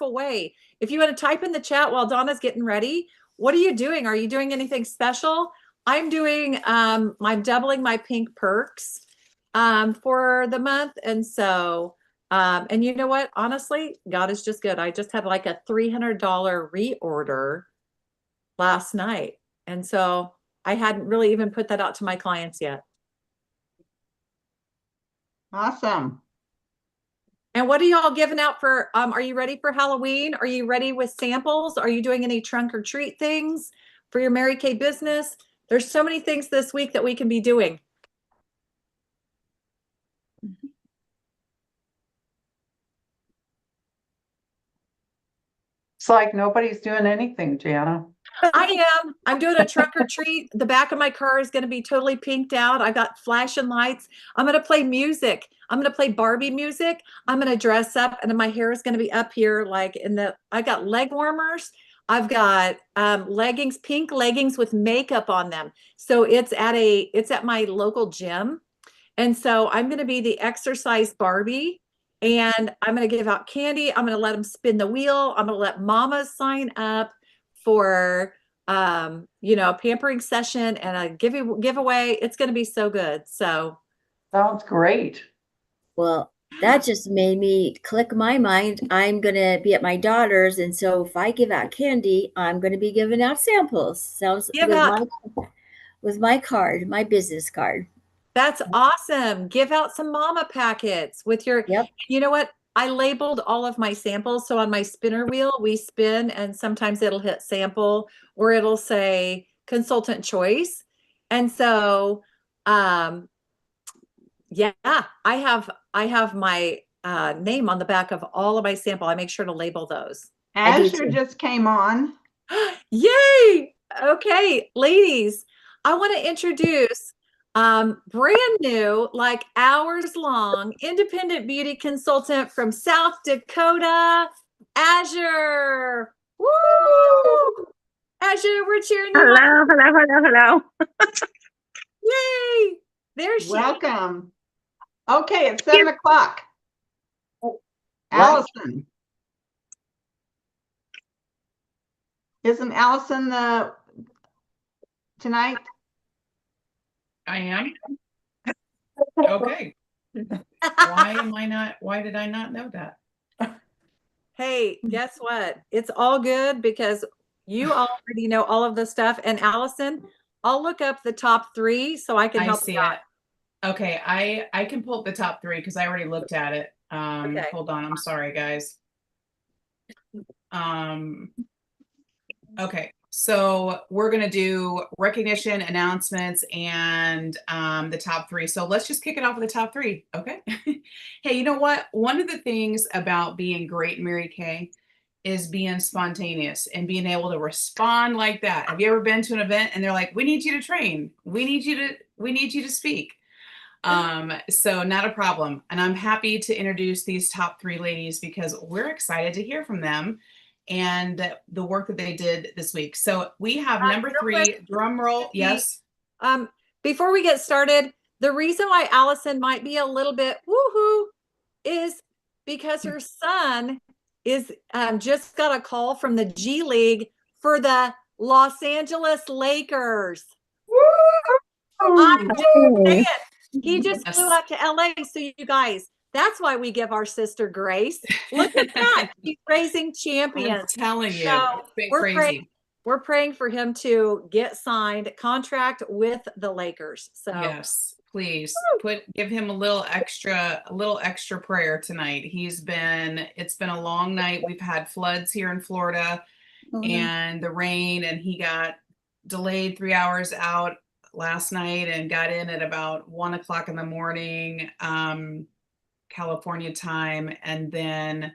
powerful way. If you want to type in the chat while Donna's getting ready, what are you doing? Are you doing anything special? I'm doubling my pink perks for the month. And so, and you know what? Honestly, God is just good. I just had like a $300 reorder last night. And so I hadn't really even put that out to my clients yet. Awesome. And what are y'all giving out for, are you ready for Halloween? Are you ready with samples? Are you doing any trunk or treat things for your Mary Kay business? There's so many things this week that we can be doing. It's like nobody's doing anything, Jana. I am. I'm doing a trunk or treat. The back of my car is going to be totally pinked out. I've got flashing lights. I'm going to play music. I'm going to play Barbie music. I'm going to dress up, and then my hair is going to be up here like I got leg warmers. I've got leggings, pink leggings with makeup on them. So it's at my local gym. And so I'm going to be the exercise Barbie, and I'm going to give out candy. I'm going to let them spin the wheel. I'm going to let mamas sign up for a pampering session and a giveaway. It's going to be so good. So sounds great. Well, that just made me click my mind. I'm going to be at my daughter's, and so if I give out candy, I'm going to be giving out samples. Sounds with my card, my business card. That's awesome. Give out some mama packets with your, you know what? I labeled all of my samples. So on my spinner wheel, we spin, and sometimes it'll hit sample or it'll say consultant choice. And so, yeah, I have my name on the back of all of my sample. I make sure to label those. Azure just came on. Yay! Okay, ladies, I want to introduce brand new, like hours long, independent beauty consultant from South Dakota, Azure. Woo! Azure, we're cheering you on. Hello. Yay! There she is. Welcome. Okay, it's 7 o'clock. Allison. Isn't Allison tonight? I am. Okay. Why did I not know that? Hey, guess what? It's all good because you already know all of the stuff. And Allison, I'll look up the top 3 so I can help you out. Okay, I can pull up the top 3 because I already looked at it. Okay. Hold on, I'm sorry, guys. Okay, so we're gonna do recognition, announcements, and the top 3. So let's just kick it off with the top 3, okay? Hey, you know what? One of the things about being great in Mary Kay is being spontaneous and being able to respond like that. Have you ever been to an event and they're like, "We need you to train. We need you to speak." So not a problem. And I'm happy to introduce these top 3 ladies because we're excited to hear from them and the work that they did this week. So we have number 3, drum roll. Yes. Before we get started, the reason why Allison might be a little bit woohoo is because her son is just got a call from the G League for the Los Angeles Lakers. I'm just saying. He just flew out to LA. So you guys, that's why we give our sister grace. Look at that. She's raising champions. I'm telling you, So it's been crazy. We're praying for him to get signed contract with the Lakers. So yes, please give him a little extra prayer tonight. It's been a long night. We've had floods here in Florida and the rain, and he got delayed 3 hours out last night and got in at about 1 o'clock in the morning, California time, and then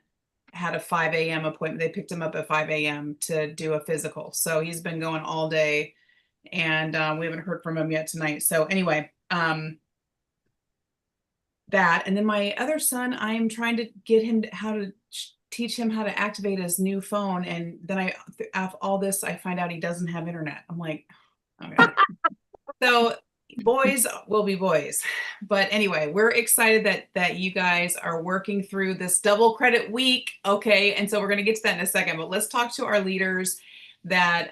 had a 5 a.m. appointment. They picked him up at 5 a.m. to do a physical. So he's been going all day, and we haven't heard from him yet tonight. So anyway, that, and then my other son, I'm trying to get him teach him how to activate his new phone. And then after all this, I find out he doesn't have internet. I'm like, okay. So boys will be boys. But anyway, we're excited that you guys are working through this double credit week. Okay. And so we're going to get to that in a second, but let's talk to our leaders that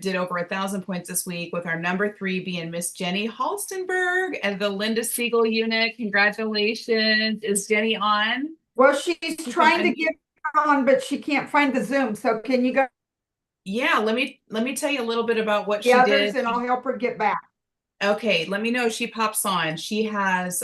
did over 1,000 points this week, with our number 3 being Miss Jenny Halstenberg and the Linda Siegel unit. Congratulations. Is Jenny on? Well, she's trying to get on, but she can't find the Zoom. So can you go Yeah, let me tell you a little bit about what the she others did. and I'll help her get back. Okay, let me know if she pops on. She has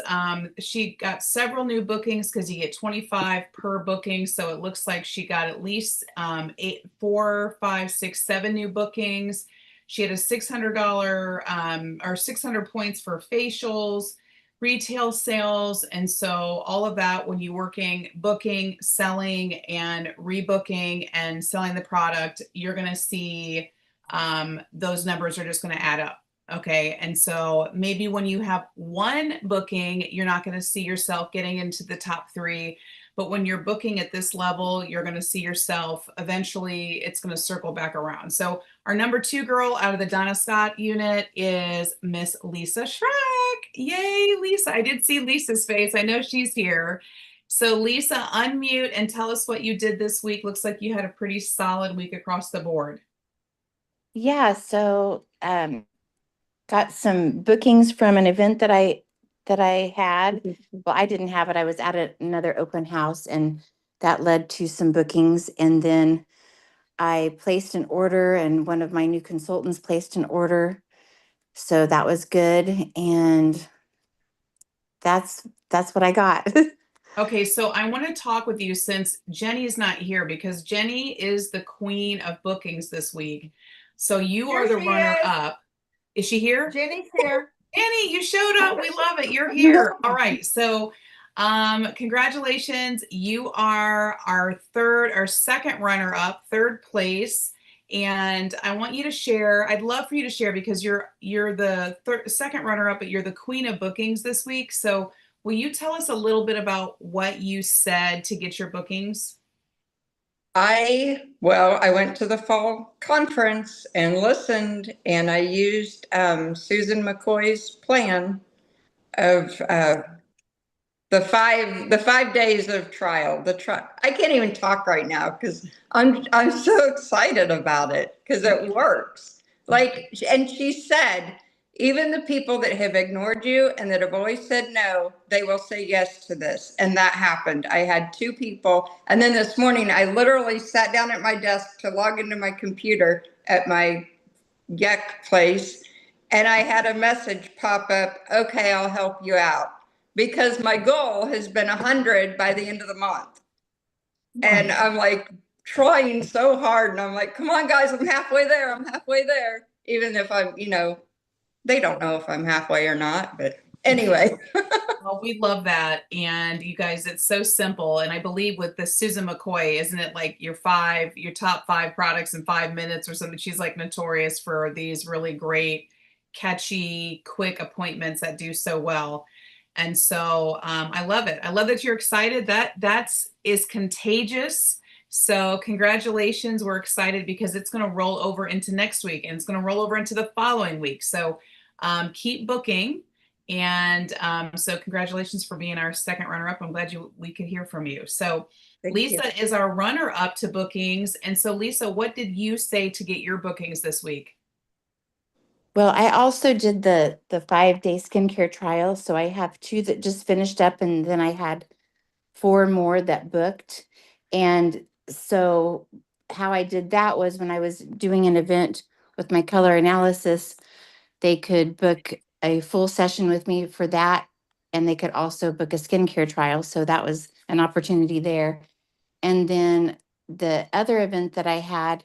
she got several new bookings because you get 25 per booking. So it looks like she got at least 8, 4, 5, 6, 7 new bookings. She had a $600 or 600 points for facials, retail sales. And so all of that, when you're working, booking, selling, and rebooking and selling the product, you're going to see those numbers are just going to add up. Okay. And so maybe when you have one booking, you're not going to see yourself getting into the top 3. But when you're booking at this level, you're going to see yourself eventually, it's going to circle back around. So our number 2 girl out of the Donna Scott unit is Miss Lisa Schreck. Yay, Lisa. I did see Lisa's face. I know she's here. So Lisa, unmute and tell us what you did this week. Looks like you had a pretty solid week across the board. Yeah, so got some bookings from an event that I had. Well, I didn't have it. I was at another open house, and that led to some bookings. And then I placed an order, and one of my new consultants placed an order. So that was good. And that's what I got. Okay, so I want to talk with you since Jenny's not here, because Jenny is the queen of bookings this week. So you Here are the she runner is. up. Is she here? Jenny's here. Jenny, you showed up. We love it. You're here. All right. So congratulations. You are our second runner up, 3rd place. And I want you to share. I'd love for you to share, because you're the second runner up, but you're the queen of bookings this week. So will you tell us a little bit about what you said to get your bookings? I went to the fall conference and listened, and I used Susan McCoy's plan of the 5 days of trial. I can't even talk right now because I'm so excited about it, because it works. And she said, even the people that have ignored you and that have always said no, they will say yes to this. And that happened. I had 2 people. And then this morning, I literally sat down at my desk to log into my computer at my YEC place. And I had a message pop up, okay, I'll help you out. Because my goal has been 100 by the end of the month. And I'm like trying so hard. And I'm like, come on, guys, I'm halfway there. I'm halfway there. Even if I'm, they don't know if I'm halfway or not, but anyway. Well, we love that. And you guys, it's so simple. And I believe with the Susan McCoy, isn't it like your top 5 products in 5 minutes or something? She's like notorious for these really great, catchy, quick appointments that do so well. And so I love it. I love that you're excited. That is contagious. So congratulations. We're excited because it's going to roll over into next week, and it's going to roll over into the following week. So keep booking. And so congratulations for being our second runner up. I'm glad we could hear from you. So Lisa is our runner up to bookings. And so Lisa, what did you say to get your bookings this week? Well, I also did the 5-day skincare trial. So I have 2 that just finished up, and then I had 4 more that booked. And so how I did that was, when I was doing an event with my color analysis, they could book a full session with me for that. And they could also book a skincare trial. So that was an opportunity there. And then the other event that I had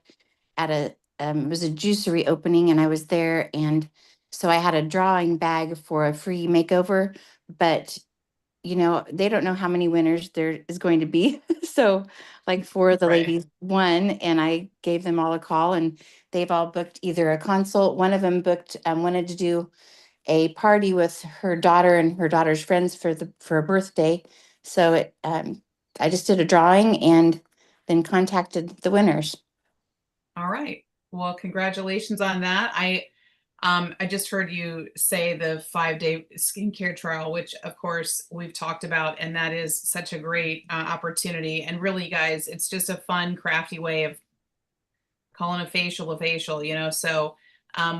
it was a juicery opening, and I was there. And so I had a drawing bag for a free makeover, but they don't know how many winners there is going to be. So like 4 of the ladies won, and I gave them all a call, and they've all booked either a consult. One of them booked, wanted to do a party with her daughter and her daughter's friends for a birthday. So I just did a drawing and then contacted the winners. All right. Well, congratulations on that. I just heard you say the 5-day skincare trial, which of course we've talked about, and that is such a great opportunity. And really, guys, it's just a fun, crafty way of calling a facial, you know? So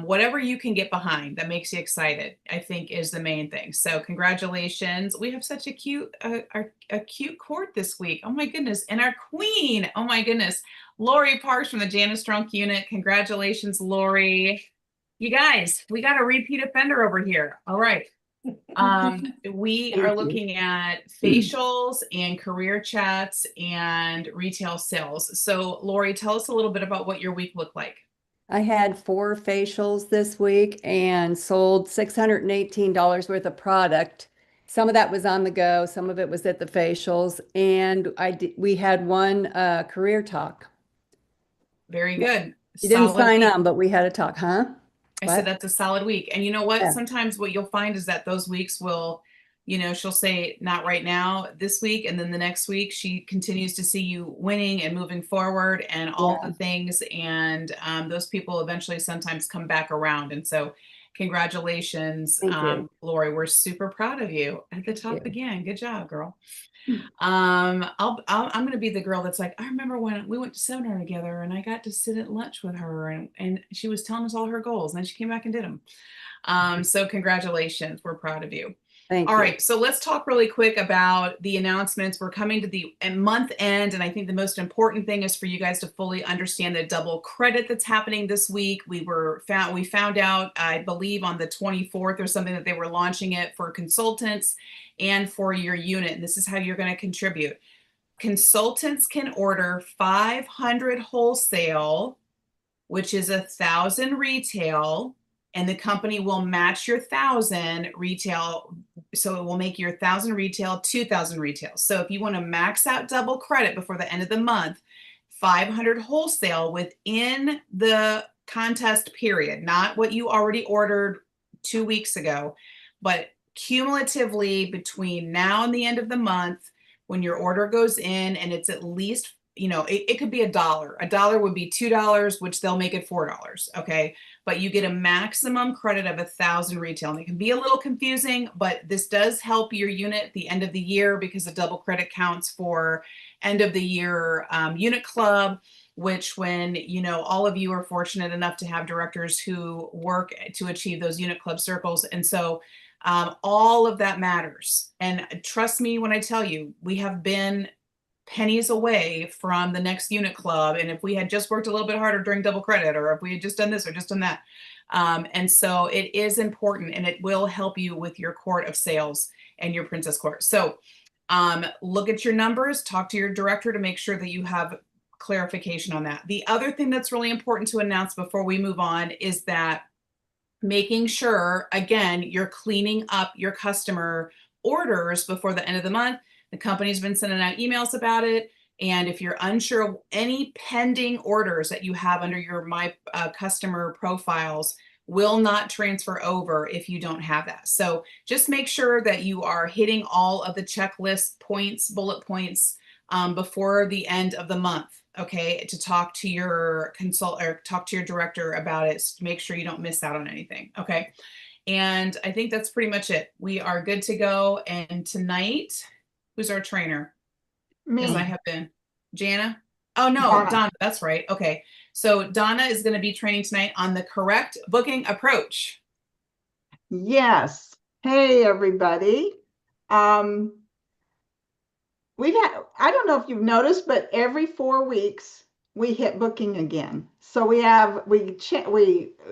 whatever you can get behind that makes you excited, I think is the main thing. So congratulations. We have such a cute, a cute court this week. Oh my goodness. And our queen, oh my goodness. Lori Parks from the Janice Strunk unit. Congratulations, Lori. You guys, we got a repeat offender over here. All right. We are looking at facials and career chats and retail sales. So Lori, tell us a little bit about what your week looked like. I had 4 facials this week and sold $618 worth of product. Some of that was on the go, some of it was at the facials, and we had 1 career talk. Very good. You didn't Solid sign week. on, but we had a talk, huh? I What? said that's a solid week. And you know what? Yeah. Sometimes what you'll find is that those weeks will, you know, she'll say not right now this week, and then the next week she continues to see you winning and moving forward and all Yeah. the things. And those people eventually sometimes come back around. And so congratulations, Thank you. Lori. We're super proud of you at the top you. again. Good job, girl. I'm going to be the girl that's like, I remember when we went to seminar together and I got to sit at lunch with her and she was telling us all her goals and then she came back and did them. So congratulations. We're proud of you. Thank All you. right, so let's talk really quick about the announcements. We're coming to the month end, and I think the most important thing is for you guys to fully understand the double credit that's happening this week. We found out, I believe, on the 24th or something that they were launching it for consultants and for your unit. And this is how you're going to contribute. Consultants can order 500 wholesale, which is 1,000 retail, and the company will match your 1,000 retail. So it will make your 1,000 retail, 2,000 retail. So if you want to max out double credit before the end of the month, 500 wholesale within the contest period, not what you already ordered 2 weeks ago, but cumulatively between now and the end of the month, when your order goes in and it's at least, you know, it could be $1. $1 would be $2, which they'll make it $4. Okay. But you get a maximum credit of 1,000 retail. And it can be a little confusing, but this does help your unit at the end of the year because the double credit counts for end of the year unit club, which when, you know, all of you are fortunate enough to have directors who work to achieve those unit club circles. And so all of that matters. And trust me when I tell you, we have been pennies away from the next unit club. And if we had just worked a little bit harder during double credit, or if we had just done this or just done that. And so it is important and it will help you with your court of sales and your princess court. So look at your numbers, talk to your director to make sure that you have clarification on that. The other thing that's really important to announce before we move on is that making sure, again, you're cleaning up your customer orders before the end of the month. The company's been sending out emails about it. And if you're unsure of any pending orders that you have under your My Customer profiles will not transfer over if you don't have that. So just make sure that you are hitting all of the checklist points, bullet points before the end of the month. Okay, to talk to your talk to your director about it. To make sure you don't miss out on anything. Okay. And I think that's pretty much it. We are good to go. And tonight, who's our trainer? Me. Because I have been. Jana? Oh, no, Donna. That's right. Okay. So Donna is going to be training tonight on the correct booking approach. Yes. Hey, everybody. We've had, I don't know if you've noticed, but every 4 weeks we hit booking again. So we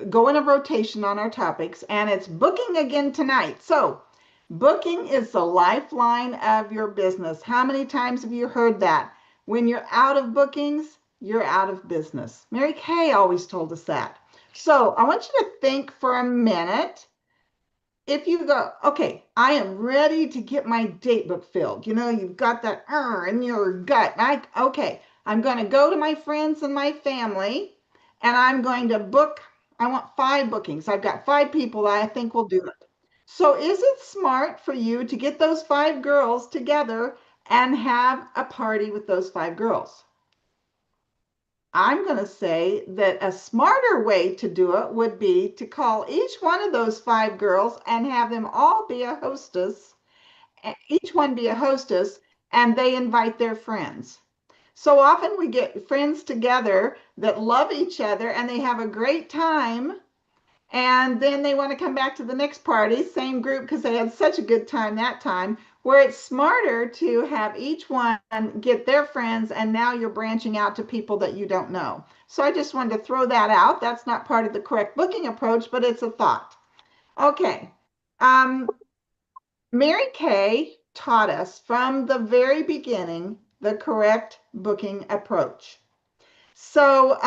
go in a rotation on our topics, and it's booking again tonight. So booking is the lifeline of your business. How many times have you heard that? When you're out of bookings, you're out of business. Mary Kay always told us that. So I want you to think for a minute. If you go, okay, I am ready to get my date book filled. You know, you've got that in your gut. Okay, I'm going to go to my friends and my family, and I'm going to book. I want 5 bookings. I've got 5 people that I think will do it. So is it smart for you to get those 5 girls together and have a party with those 5 girls? I'm going to say that a smarter way to do it would be to call each one of those 5 girls and have them all be a hostess, each one be a hostess, and they invite their friends. So often we get friends together that love each other and they have a great time. And then they want to come back to the next party, same group, because they had such a good time that time, where it's smarter to have each one get their friends, and now you're branching out to people that you don't know. So I just wanted to throw that out. That's not part of the correct booking approach, but it's a thought. Okay. Mary Kay taught us from the very beginning the correct booking approach. So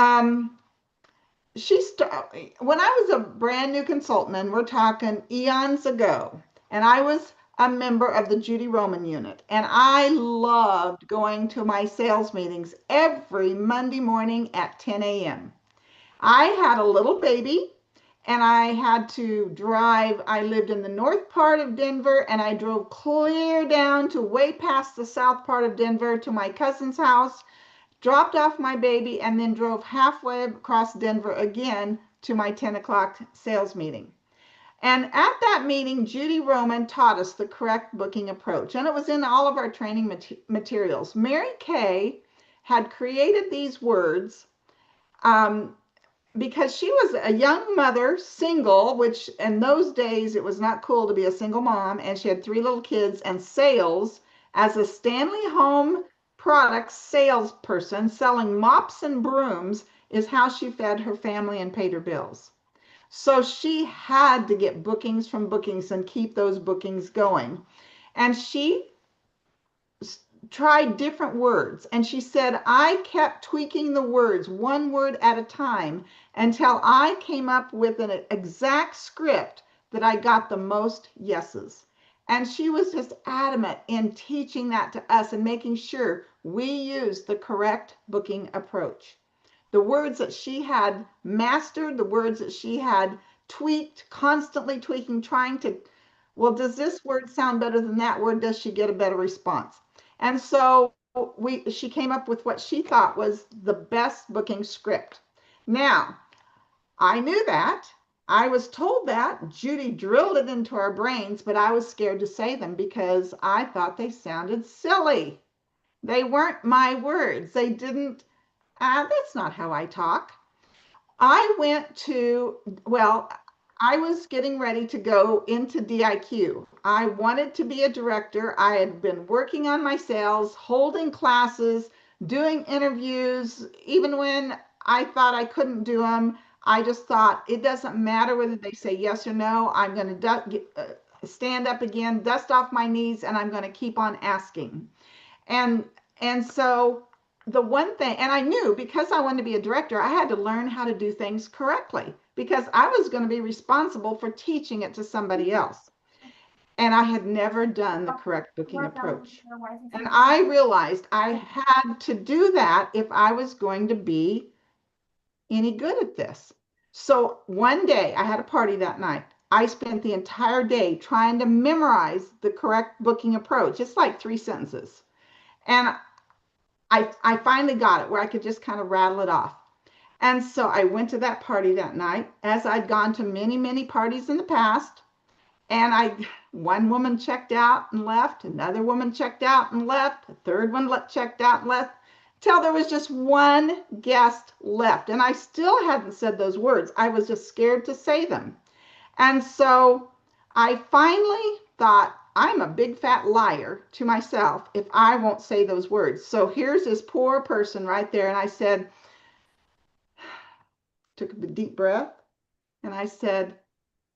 when I was a brand new consultant, and we're talking eons ago, and I was a member of the Judy Roman unit, and I loved going to my sales meetings every Monday morning at 10 a.m. I had a little baby, and I had to drive. I lived in the north part of Denver, and I drove clear down to way past the south part of Denver to my cousin's house, dropped off my baby, and then drove halfway across Denver again to my 10 o'clock sales meeting. And at that meeting, Judy Roman taught us the correct booking approach, and it was in all of our training materials. Mary Kay had created these words because she was a young mother, single, which in those days it was not cool to be a single mom, and she had 3 little kids, and sales as a Stanley Home Products salesperson selling mops and brooms is how she fed her family and paid her bills. So she had to get bookings from bookings and keep those bookings going. And she tried different words. And she said, I kept tweaking the words one word at a time until I came up with an exact script that I got the most yeses. And she was just adamant in teaching that to us and making sure we used the correct booking approach. The words that she had mastered, the words that she had tweaked, constantly tweaking, trying to, well, does this word sound better than that word? Does she get a better response? And so she came up with what she thought was the best booking script. Now, I knew that. I was told that. Judy drilled it into our brains, but I was scared to say them because I thought they sounded silly. They weren't my words. They didn't, that's not how I talk. I was getting ready to go into DIQ. I wanted to be a director. I had been working on my sales, holding classes, doing interviews, even when I thought I couldn't do them. I just thought it doesn't matter whether they say yes or no. I'm going to stand up again, dust off my knees, and I'm going to keep on asking. And so the one thing, and I knew because I wanted to be a director, I had to learn how to do things correctly because I was going to be responsible for teaching it to somebody else. And I had never done the correct booking approach. And I realized I had to do that if I was going to be any good at this. So one day, I had a party that night. I spent the entire day trying to memorize the correct booking approach. It's like 3 sentences. And I finally got it where I could just kind of rattle it off. And so I went to that party that night, as I'd gone to many, many parties in the past. And one woman checked out and left, another woman checked out and left, a third one checked out and left, till there was just one guest left. And I still hadn't said those words. I was just scared to say them. And so I finally thought, I'm a big fat liar to myself if I won't say those words. So here's this poor person right there. And I said, took a deep breath, and I said,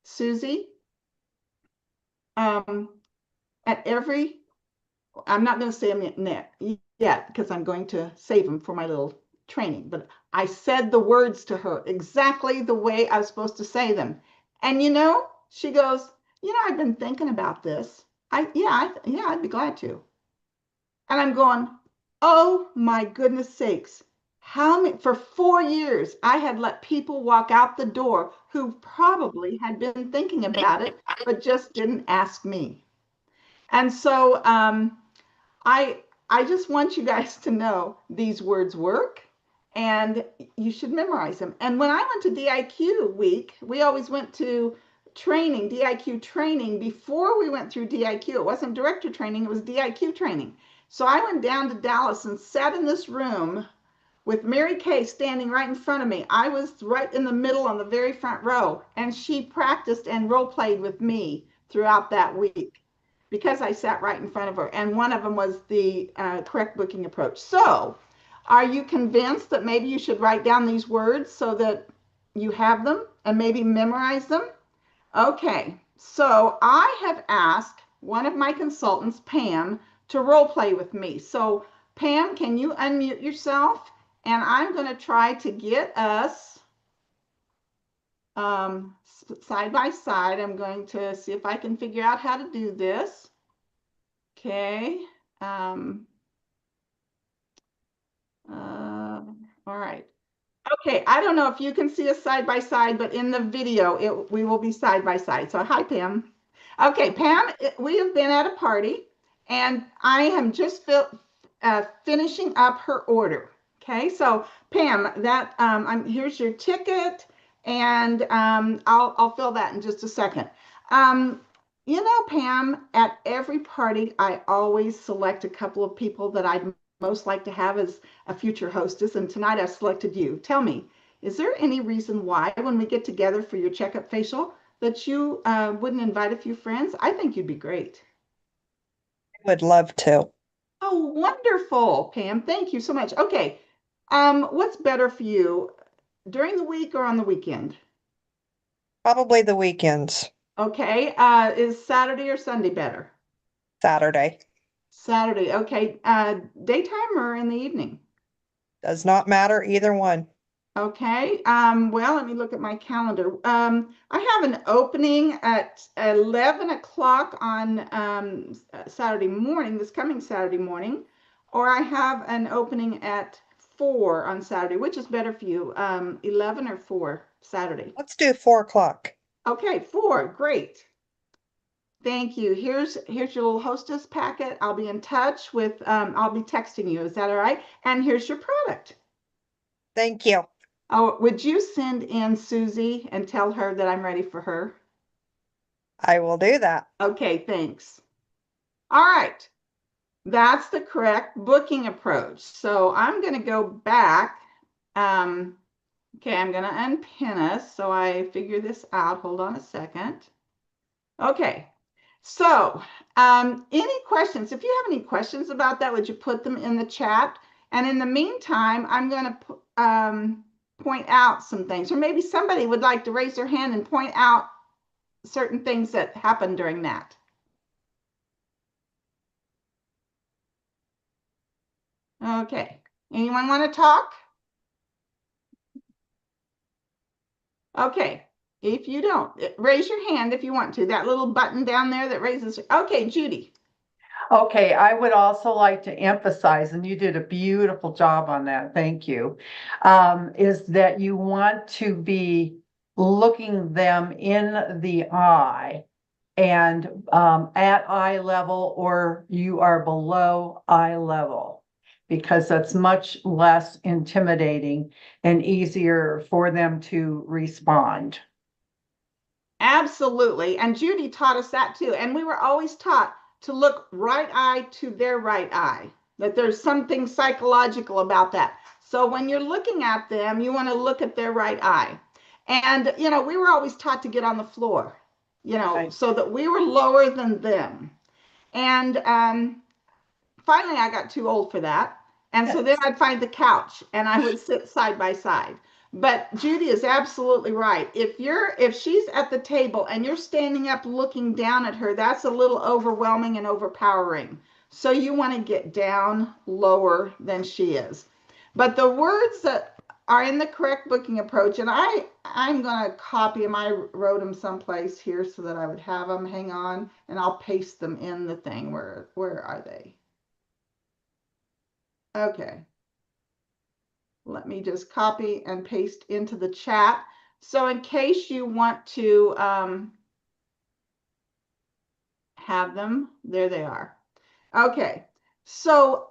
Susie, I'm not going to say them yet because I'm going to save them for my little training, but I said the words to her exactly the way I was supposed to say them. And she goes, I've been thinking about this. I'd be glad to. And I'm going, oh my goodness sakes. For 4 years, I had let people walk out the door who probably had been thinking about it, but just didn't ask me. And so I just want you guys to know these words work. and you should memorize them. And when I went to DIQ week, we always went to training, DIQ training, before we went through DIQ. It wasn't director training, it was DIQ training. So I went down to Dallas and sat in this room with Mary Kay standing right in front of me. I was right in the middle on the very front row, and she practiced and role played with me throughout that week because I sat right in front of her. And one of them was the correct booking approach. So are you convinced that maybe you should write down these words so that you have them and maybe memorize them? Okay, so I have asked one of my consultants, Pam, to role play with me. So Pam, can you unmute yourself? And I'm going to try to get us side by side. I'm going to see if I can figure out how to do this. Okay. All right. Okay, I don't know if you can see us side by side, but in the video, we will be side by side. So hi, Pam. Okay, Pam, we have been at a party, and I am just finishing up her order. Okay, so Pam, that here's your ticket, and I'll fill that in just a second. You know, Pam, at every party, I always select a couple of people that I'd most like to have as a future hostess, and tonight I've selected you. Tell me, is there any reason why when we get together for your checkup facial that you wouldn't invite a few friends? I think you'd be great. I would love to. Oh, wonderful, Pam. Thank you so much. Okay, what's better for you, during the week or on the weekend? Probably the weekends. Okay, is Saturday or Sunday better? Saturday. Saturday, okay. Daytime or in the evening? Does not matter, either one. Okay, well, let me look at my calendar. I have an opening at 11 o'clock on Saturday morning, this coming Saturday morning, or I have an opening at 4 on Saturday. Which is better for you, 11 or 4 Saturday? Let's do 4 o'clock. Okay, 4, great. Thank you. Here's your little hostess packet. I'll be in touch with, I'll be texting you. Is that all right? And here's your product. Thank you. Oh, would you send in Susie and tell her that I'm ready for her? I will do that. Okay, thanks. All right. That's the correct booking approach. So I'm going to go back. Okay, I'm going to unpin us so I figure this out. Hold on a second. Okay. So, any questions? If you have any questions about that, would you put them in the chat? And in the meantime, I'm going to point out some things, or maybe somebody would like to raise their hand and point out certain things that happened during that. Okay. Anyone want to talk? Okay. If you don't, raise your hand if you want to. That little button down there that raises. Okay, Judy. Okay, I would also like to emphasize, and you did a beautiful job on that, thank you, is that you want to be looking them in the eye and at eye level, or you are below eye level, because that's much less intimidating and easier for them to respond. Absolutely. And Judy taught us that too. And we were always taught to look right eye to their right eye, that there's something psychological about that. So when you're looking at them, you want to look at their right eye. And, you know, we were always taught to get on the floor, you know, right, so that we were lower than them. And finally, I got too old for that. And so then I'd find the couch and I would sit side by side. But Judy is absolutely right. If she's at the table and you're standing up looking down at her, that's a little overwhelming and overpowering. So you want to get down lower than she is. But the words that are in the correct booking approach, and I'm going to copy them. I wrote them someplace here so that I would have them. Hang on, and I'll paste them in the thing. Where are they? Okay. Let me just copy and paste into the chat. So in case you want to have them, there they are. Okay, so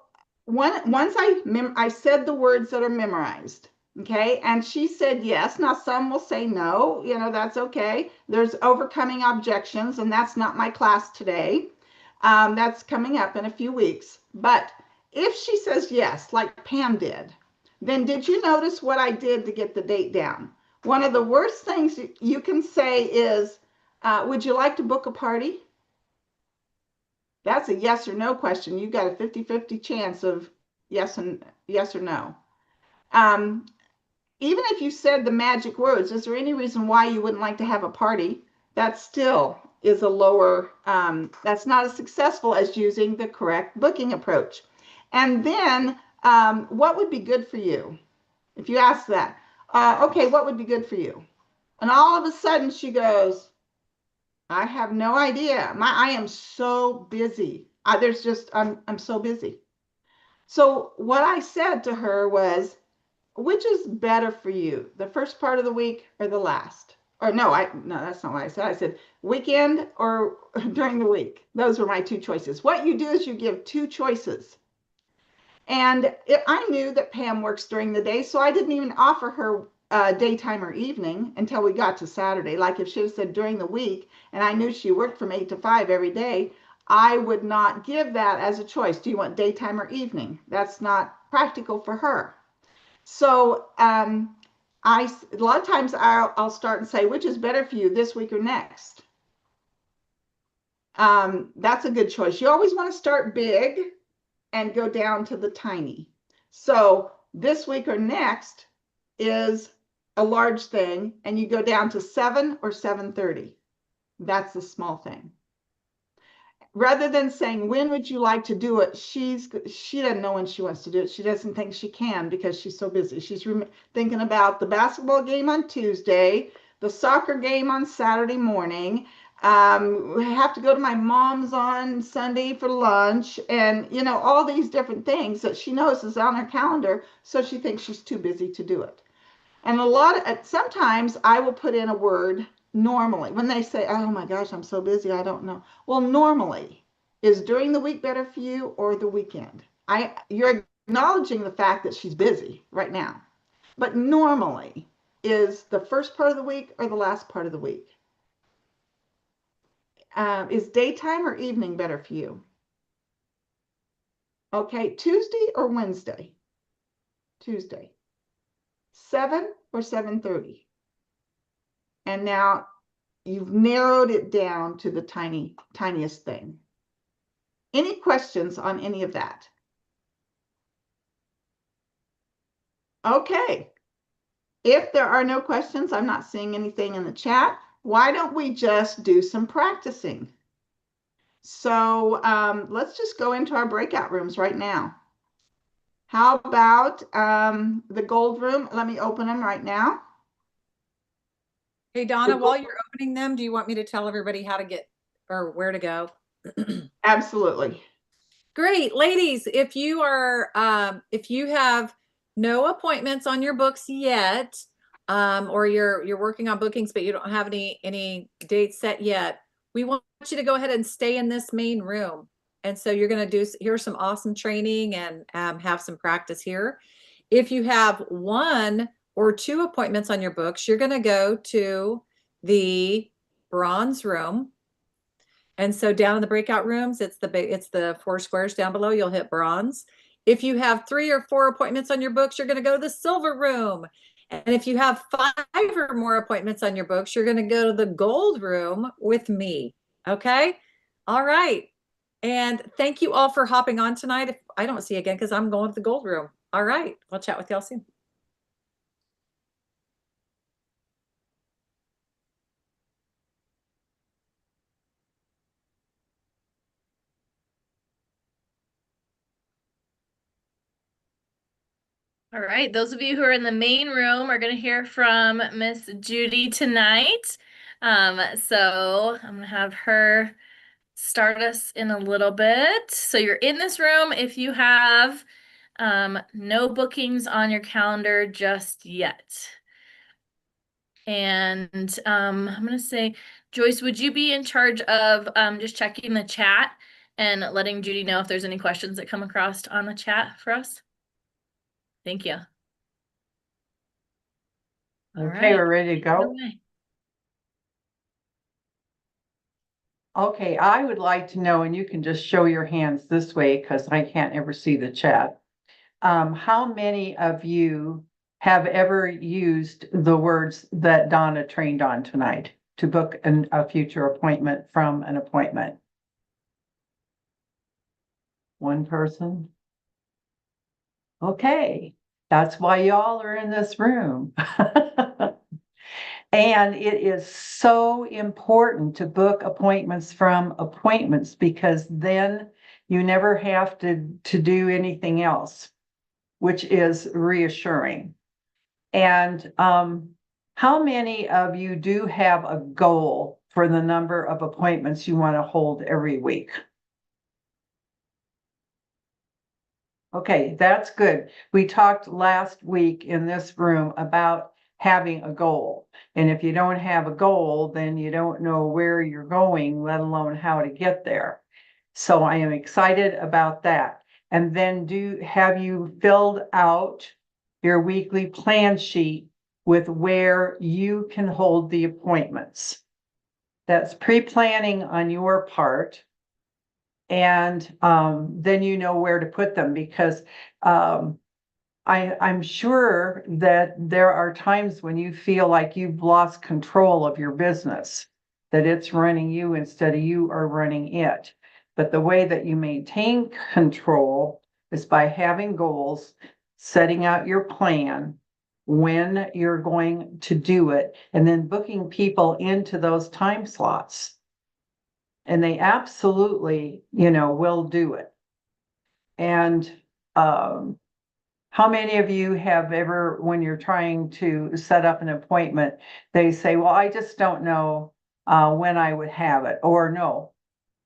once I said the words that are memorized. Okay, and she said yes. Now some will say no, that's okay. There's overcoming objections, and that's not my class today. That's coming up in a few weeks. But if she says yes, like Pam did, then did you notice what I did to get the date down? One of the worst things you can say is, would you like to book a party? That's a yes or no question. You got a 50-50 chance of yes or no. Even if you said the magic words, is there any reason why you wouldn't like to have a party? That still is a lower, that's not as successful as using the correct booking approach. And then what would be good for you? If you ask that, okay, what would be good for you? And all of a sudden she goes, I have no idea. I am so busy. I'm so busy. So what I said to her was, which is better for you, the first part of the week or the last? Or no, that's not what I said. I said weekend or during the week. Those were my two choices. What you do is you give two choices. And I knew that Pam works during the day, so I didn't even offer her daytime or evening until we got to Saturday. Like if she had said during the week, and I knew she worked from 8 to 5 every day, I would not give that as a choice. Do you want daytime or evening? That's not practical for her. So a lot of times I'll start and say, which is better for you, this week or next? That's a good choice. You always want to start big and go down to the tiny. So this week or next is a large thing, and you go down to 7 or 7:30. That's the small thing. Rather than saying, when would you like to do it? She doesn't know when she wants to do it. She doesn't think she can because she's so busy. She's thinking about the basketball game on Tuesday, the soccer game on Saturday morning. We have to go to my mom's on Sunday for lunch, and all these different things that she knows is on her calendar, so she thinks she's too busy to do it. And sometimes I will put in a word normally when they say, oh my gosh, I'm so busy, I don't know. Well, normally is during the week better for you or the weekend? You're acknowledging the fact that she's busy right now, but normally is the first part of the week or the last part of the week? Is daytime or evening better for you? Okay, Tuesday or Wednesday? Tuesday. 7 or 7:30? And now you've narrowed it down to the tiniest thing. Any questions on any of that? Okay. If there are no questions, I'm not seeing anything in the chat. Why don't we just do some practicing? So let's just go into our breakout rooms right now. How about the gold room? Let me open them right now. Hey, Donna, while you're opening them, do you want me to tell everybody how to get or where to go? Absolutely. Great. Ladies, if you have no appointments on your books yet, or you're working on bookings, but you don't have any dates set yet, we want you to go ahead and stay in this main room. And so you're going to here's some awesome training and have some practice here. If you have 1 or 2 appointments on your books, you're going to go to the bronze room. And so down in the breakout rooms, it's the 4 squares down below. You'll hit bronze. If you have 3 or 4 appointments on your books, you're going to go to the silver room. And if you have 5 or more appointments on your books, you're going to go to the gold room with me. Okay. All right. And thank you all for hopping on tonight. If I don't see you again, because I'm going to the gold room. All right. We'll chat with y'all soon. All right, those of you who are in the main room are going to hear from Miss Judy tonight. So I'm going to have her start us in a little bit. So you're in this room if you have no bookings on your calendar just yet. And I'm going to say, Joyce, would you be in charge of just checking the chat and letting Judy know if there's any questions that come across on the chat for us. Thank you. All Okay, right. we're ready to go. Away. Okay, I would like to know, and you can just show your hands this way because I can't ever see the chat. How many of you have ever used the words that Donna trained on tonight to book a future appointment from an appointment? One person? Okay, that's why y'all are in this room. And it is so important to book appointments from appointments because then you never have to do anything else, which is reassuring. And how many of you do have a goal for the number of appointments you want to hold every week? Okay, that's good. We talked last week in this room about having a goal. And if you don't have a goal, then you don't know where you're going, let alone how to get there. So I am excited about that. And then have you filled out your weekly plan sheet with where you can hold the appointments? That's pre-planning on your part. And then you know where to put them because I'm sure that there are times when you feel like you've lost control of your business, that it's running you instead of you are running it. But the way that you maintain control is by having goals, setting out your plan, when you're going to do it, and then booking people into those time slots. And they absolutely, will do it. And how many of you have ever, when you're trying to set up an appointment, they say, well, I just don't know when I would have it, or no,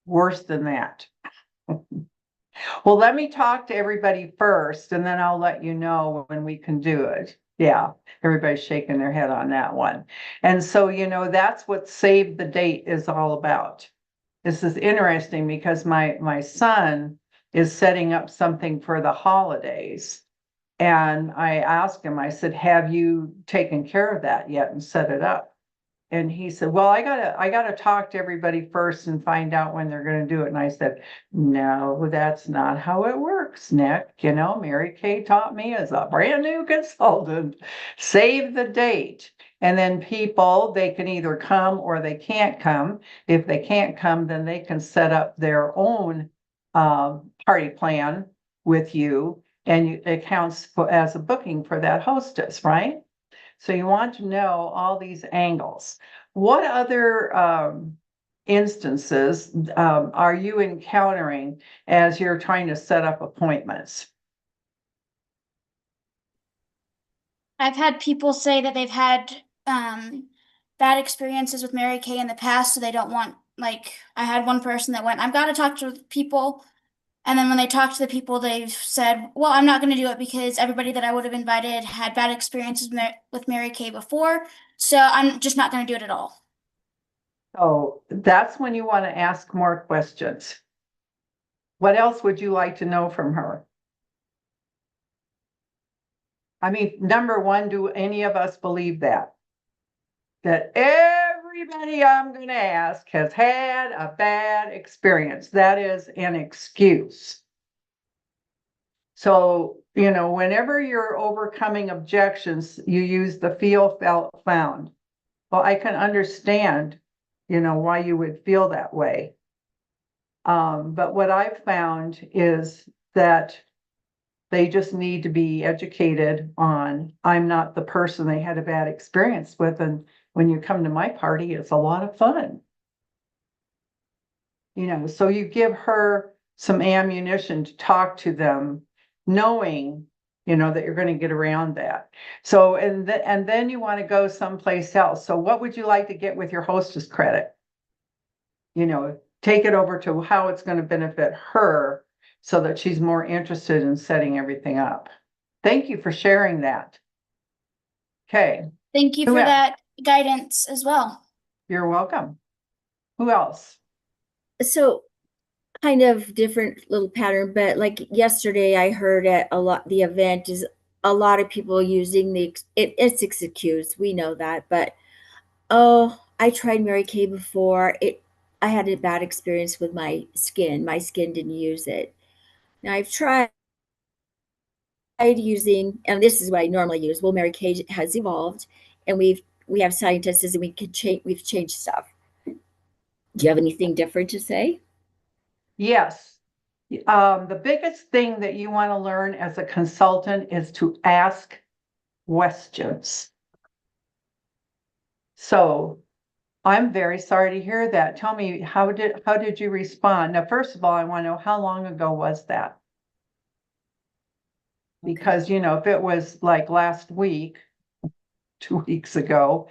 worse than that. Well, let me talk to everybody first, and then I'll let you know when we can do it. Yeah, everybody's shaking their head on that one. And so, that's what Save the Date is all about. This is interesting because my son is setting up something for the holidays. And I asked him, I said, have you taken care of that yet and set it up? And he said, well, I gotta talk to everybody first and find out when they're gonna do it. And I said, no, that's not how it works, Nick. Mary Kay taught me as a brand new consultant, save the date. And then people, they can either come or they can't come. If they can't come, then they can set up their own party plan with you. And it counts as a booking for that hostess, right? So you want to know all these angles. What other instances are you encountering as you're trying to set up appointments? I've had people say that they've had bad experiences with Mary Kay in the past, so they don't want, like, I had one person that went, I've got to talk to people. And then when they talk to the people, they've said, well, I'm not going to do it because everybody that I would have invited had bad experiences with Mary Kay before. So I'm just not going to do it at all. So that's when you want to ask more questions. What else would you like to know from her? I mean, number one, do any of us believe that everybody I'm going to ask has had a bad experience? That is an excuse. So, whenever you're overcoming objections, you use the feel, felt, found. Well, I can understand, why you would feel that way. But what I've found is that they just need to be educated on, I'm not the person they had a bad experience with. And when you come to my party, it's a lot of fun. So you give her some ammunition to talk to them, knowing, that you're going to get around that. So, and then you want to go someplace else. So what would you like to get with your hostess credit? Take it over to how it's going to benefit her so that she's more interested in setting everything up. Thank you for sharing that. Okay. Thank you for that guidance as well. You're welcome. Who else? So kind of different little pattern, but like yesterday I heard at the event is a lot of people using it's excused. We know that, but oh, I tried Mary Kay before. I had a bad experience with my skin. My skin didn't use it. Now I've tried using, and this is what I normally use. Well, Mary Kay has evolved, and we have scientists, and we've changed stuff. Do you have anything different to say? Yes. The biggest thing that you want to learn as a consultant is to ask questions. So I'm very sorry to hear that. Tell me, how did you respond? Now, first of all, I want to know, how long ago was that? Because, you know, if it was like last week, 2 weeks ago,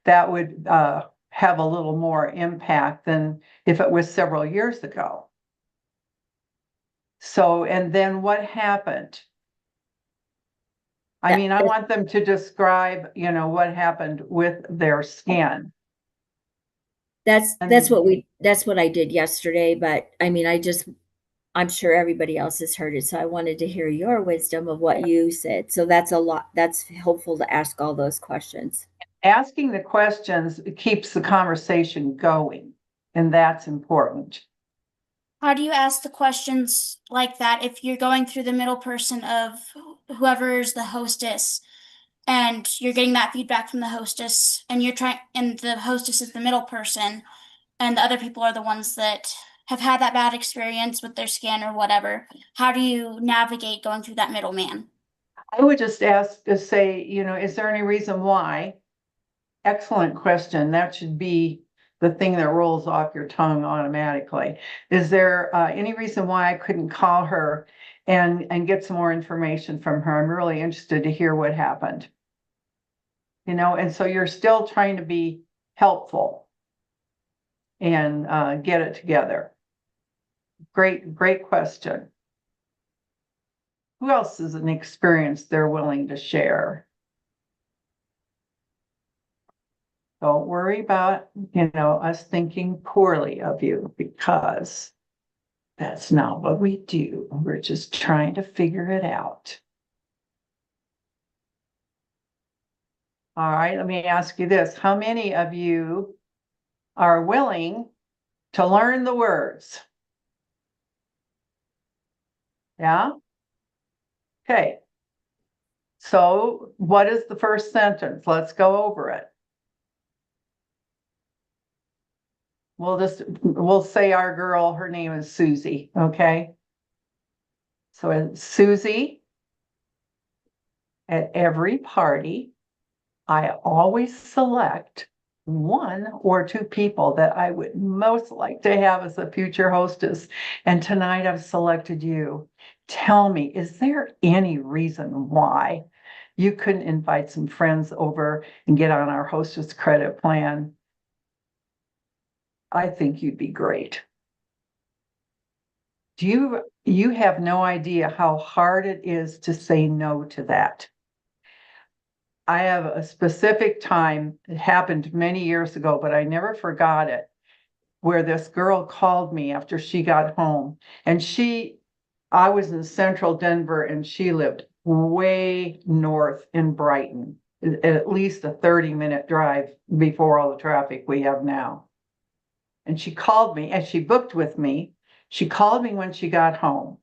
that would have a little more impact than if it was several years ago. So, and then what happened? I mean, I want them to describe, you know, what happened with their skin. That's what I did yesterday, but I mean, I'm sure everybody else has heard it, so I wanted to hear your wisdom of what you said. So that's a lot. That's helpful to ask all those questions. Asking the questions keeps the conversation going, and that's important. How do you ask the questions like that if you're going through the middle person of whoever's the hostess and you're getting that feedback from the hostess and and the hostess is the middle person and the other people are the ones that have had that bad experience with their skin or whatever? How do you navigate going through that middleman? I would just ask to say, you know, is there any reason why? Excellent question. That should be the thing that rolls off your tongue automatically. Is there any reason why I couldn't call her and get some more information from her? I'm really interested to hear what happened. You know, and so you're still trying to be helpful and get it together. Great question. Who else is an experience they're willing to share? Don't worry about, you know, us thinking poorly of you, because that's not what we do. We're just trying to figure it out. All right, let me ask you this. How many of you are willing to learn the words? Yeah? Okay. So what is the first sentence? Let's go over it. We'll say our girl, her name is Susie, okay? So it's Susie. At every party, I always select one or two people that I would most like to have as a future hostess. And tonight I've selected you. Tell me, is there any reason why you couldn't invite some friends over and get on our hostess credit plan? I think you'd be great. You have no idea how hard it is to say no to that. I have a specific time, it happened many years ago, but I never forgot it, where this girl called me after she got home, and I was in central Denver and she lived way north in Brighton, at least a 30-minute drive before all the traffic we have now. And she called me and she booked with me. She called me when she got home.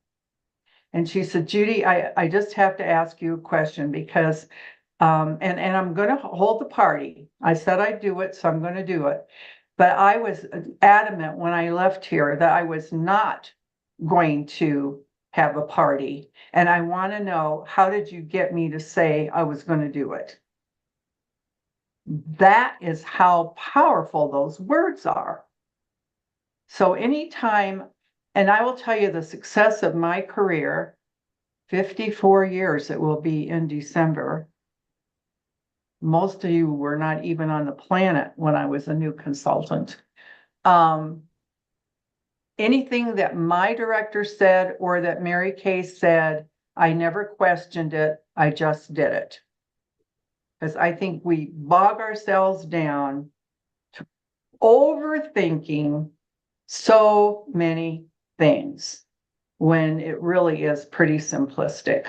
And she said, Judy, I just have to ask you a question because, and I'm going to hold the party. I said I'd do it, so I'm going to do it. But I was adamant when I left here that I was not going to have a party. And I want to know, how did you get me to say I was going to do it? That is how powerful those words are. So anytime, and I will tell you the success of my career, 54 years it will be in December. Most of you were not even on the planet when I was a new consultant. Anything that my director said or that Mary Kay said, I never questioned it. I just did it. Because I think we bog ourselves down to overthinking so many things when it really is pretty simplistic.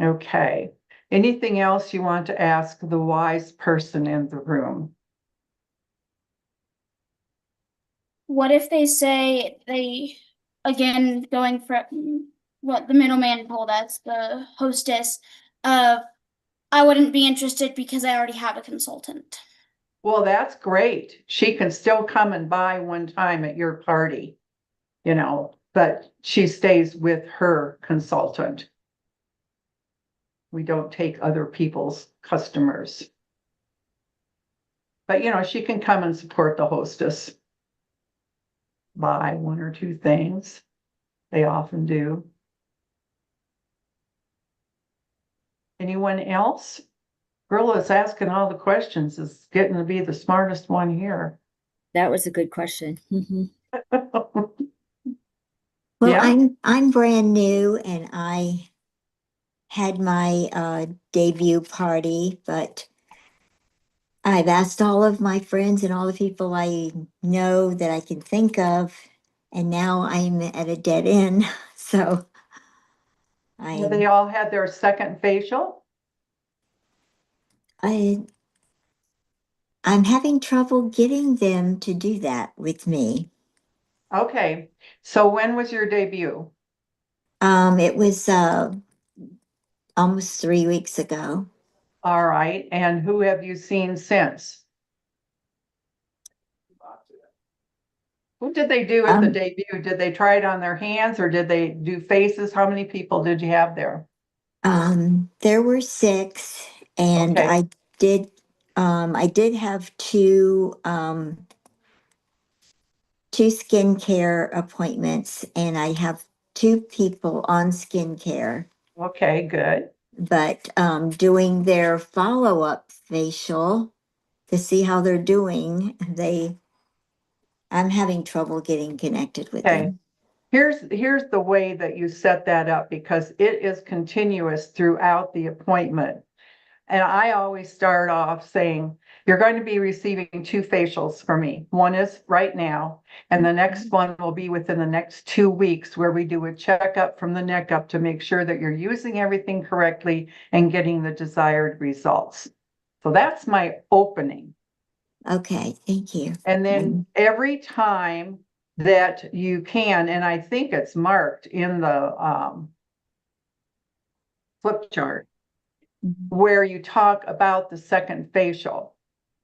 Okay. Anything else you want to ask the wise person in the room? What if they say again, going from what the middleman told us, the hostess, I wouldn't be interested because I already have a consultant. Well, that's great. She can still come and buy one time at your party, but she stays with her consultant. We don't take other people's customers. But, she can come and support the hostess. Buy one or two things. They often do. Anyone else? Girl is asking all the questions, is getting to be the smartest one here. That was a good question. Well, Yeah. I'm brand new and I had my debut party, but I've asked all of my friends and all the people I know that I can think of, and now I'm at a dead end. So They all had their second facial. I'm having trouble getting them to do that with me. Okay, so when was your debut? It was almost 3 weeks ago. All right, and who have you seen since? Who did they do at the debut? Did they try it on their hands or did they do faces? How many people did you have there? There were 6, and Okay. I did have two skincare appointments, and I have 2 people on skincare. Okay, good. But doing their follow-up facial to see how they're doing, I'm having trouble getting connected with Okay. them. Here's the way that you set that up because it is continuous throughout the appointment. And I always start off saying, you're going to be receiving 2 facials from me. One is right now, and the next one will be within the next 2 weeks where we do a checkup from the neck up to make sure that you're using everything correctly and getting the desired results. So that's my opening. Okay, thank you. And then every time that you can, and I think it's marked in the flip chart, where you talk about the second facial.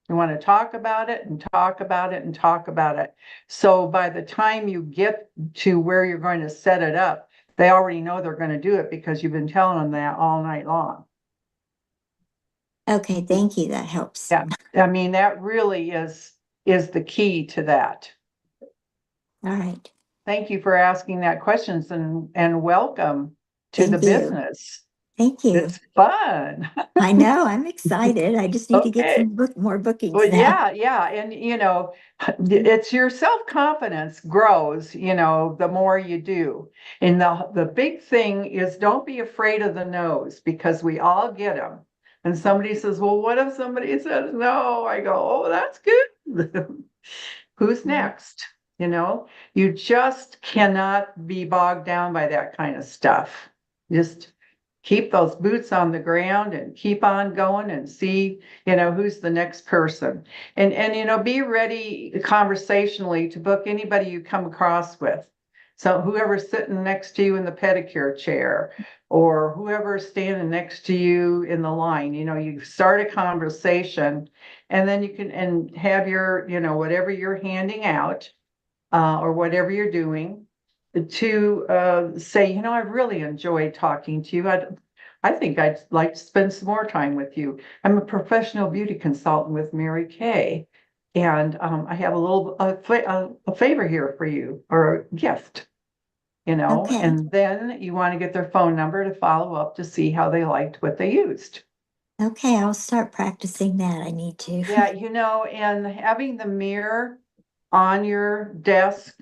You want to talk about it and talk about it and talk about it. So by the time you get to where you're going to set it up, they already know they're going to do it because you've been telling them that all night long. Okay, thank you. That helps. Yeah, I mean, that really is the key to that. All right. Thank you for asking that questions and welcome to Thank the you. business. Thank you. It's fun. I know, I'm excited. I just need to get Okay. some more bookings Well, now. yeah. And it's your self-confidence grows, the more you do. And the big thing is don't be afraid of the no's because we all get them. And somebody says, well, what if somebody says no? I go, oh, that's good. Who's next? You just cannot be bogged down by that kind of stuff. Just keep those boots on the ground and keep on going and see, who's the next person. And be ready conversationally to book anybody you come across with. So whoever's sitting next to you in the pedicure chair or whoever's standing next to you in the line, you start a conversation and then you can and have your, whatever you're handing out or whatever you're doing to say, I really enjoyed talking to you. I think I'd like to spend some more time with you. I'm a professional beauty consultant with Mary Kay, and I have a favor here for you, or a gift, Okay. and then you want to get their phone number to follow up to see how they liked what they used. Okay, I'll start practicing that. I need to. Yeah, and having the mirror on your desk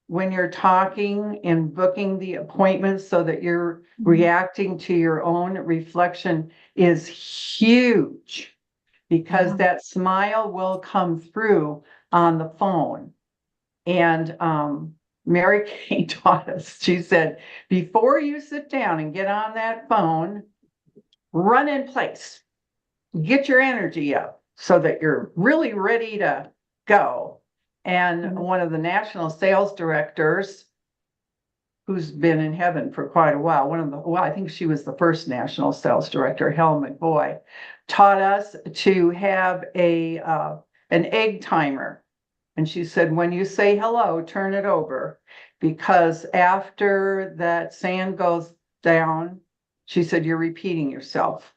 when you're talking and booking the appointments so that you're reacting to your own reflection is huge because that smile will come through on the phone. And Mary Kay taught us, she said, before you sit down and get on that phone, run in place, get your energy up so that you're really ready to go. And one of the national sales directors, who's been in heaven for quite a while, I think she was the first national sales director, Helen McBoy, taught us to have an egg timer. And she said, when you say hello, turn it over, because after that sand goes down, she said, you're repeating yourself.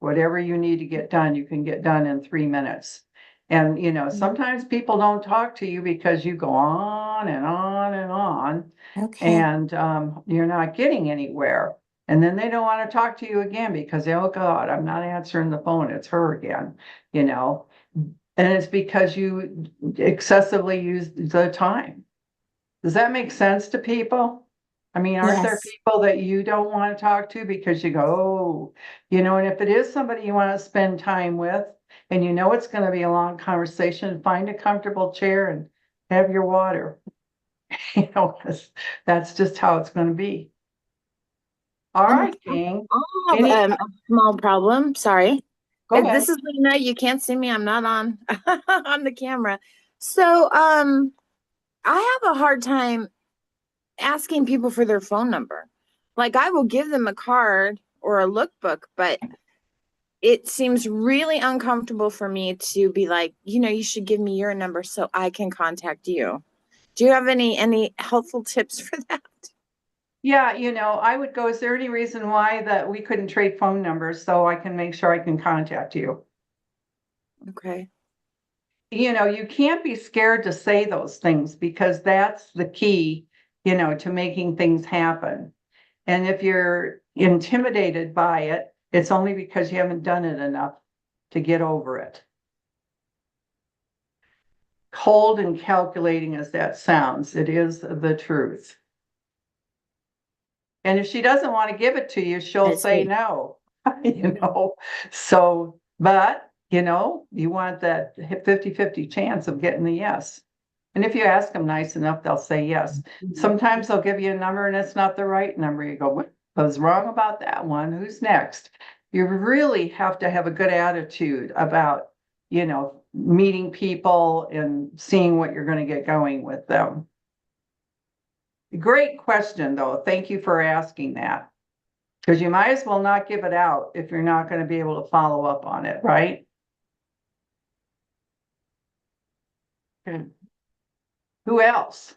Whatever you need to get done, you can get done in 3 minutes. And, sometimes people don't talk to you because you go on and on and on. Okay. And you're not getting anywhere. And then they don't want to talk to you again because, oh God, I'm not answering the phone. It's her again, And it's because you excessively use the time. Does that make sense to people? I mean, aren't there Yes. people that you don't want to talk to because you go, and if it is somebody you want to spend time with and it's going to be a long conversation, find a comfortable chair and have your water. 'Cause that's just how it's going to be. All right, King. I have a small problem. Sorry. Go ahead. This is Lena. You can't see me. I'm not on on the camera. So I have a hard time asking people for their phone number. Like, I will give them a card or a lookbook, but it seems really uncomfortable for me to be like, you should give me your number so I can contact you. Do you have any helpful tips for that? Yeah, I would go, is there any reason why that we couldn't trade phone numbers so I can make sure I can contact you? Okay. You can't be scared to say those things because that's the key, to making things happen. And if you're intimidated by it, it's only because you haven't done it enough to get over it. Cold and calculating as that sounds, it is the truth. And if she doesn't want to give it to you, she'll say no, So, but, you want that 50-50 chance of getting the yes. And if you ask them nice enough, they'll say yes. Sometimes they'll give you a number and it's not the right number. You go, what was wrong about that one? Who's next? You really have to have a good attitude about, meeting people and seeing what you're going to get going with them. Great question, though. Thank you for asking that. Because you might as well not give it out if you're not going to be able to follow up on it, right? Okay. Who else?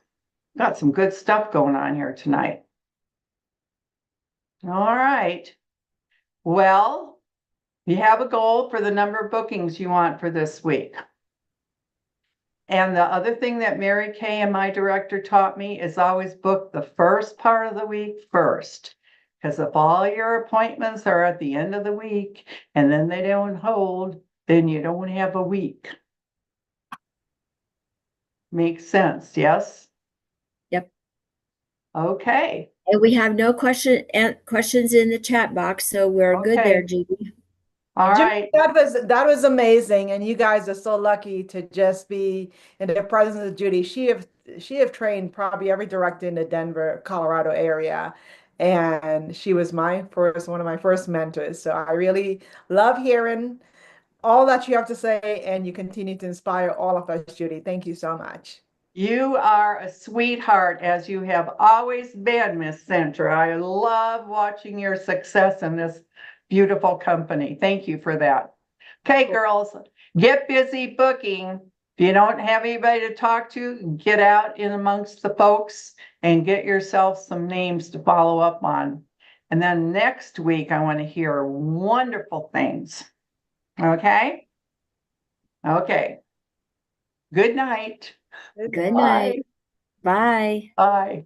Got some good stuff going on here tonight. All right. Well, you have a goal for the number of bookings you want for this week. And the other thing that Mary Kay and my director taught me is always book the first part of the week first. Because if all your appointments are at the end of the week and then they don't hold, then you don't have a week. Makes sense, yes? Yep. Okay. And we have no questions in the chat box, so we're good there, Judy. All right. That was amazing, and you guys are so lucky to just be in the presence of Judy. She have trained probably every director in the Denver, Colorado area, and she was one of my first mentors. So I really love hearing all that you have to say, and you continue to inspire all of us, Judy. Thank you so much. You are a sweetheart, as you have always been, Miss Centra. I love watching your success in this beautiful company. Thank you for that. Okay, girls, get busy booking. If you don't have anybody to talk to, get out in amongst the folks and get yourself some names to follow up on. And then next week, I want to hear wonderful things. Okay? Okay. Good night. Good night. Bye. Bye.